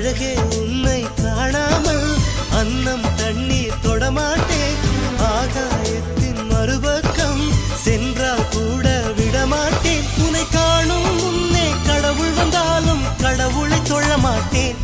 அழகே உன்னை காணாமல் அன்னம் தண்ணீர் தொடமாட்டேன். ஆகாயத்தின் மறுபக்கம் சென்றால் கூட விடமாட்டேன். உன்னை காணும் முன்னே கடவுள் வந்தாலும் கடவுளை தொழ மாட்டேன்.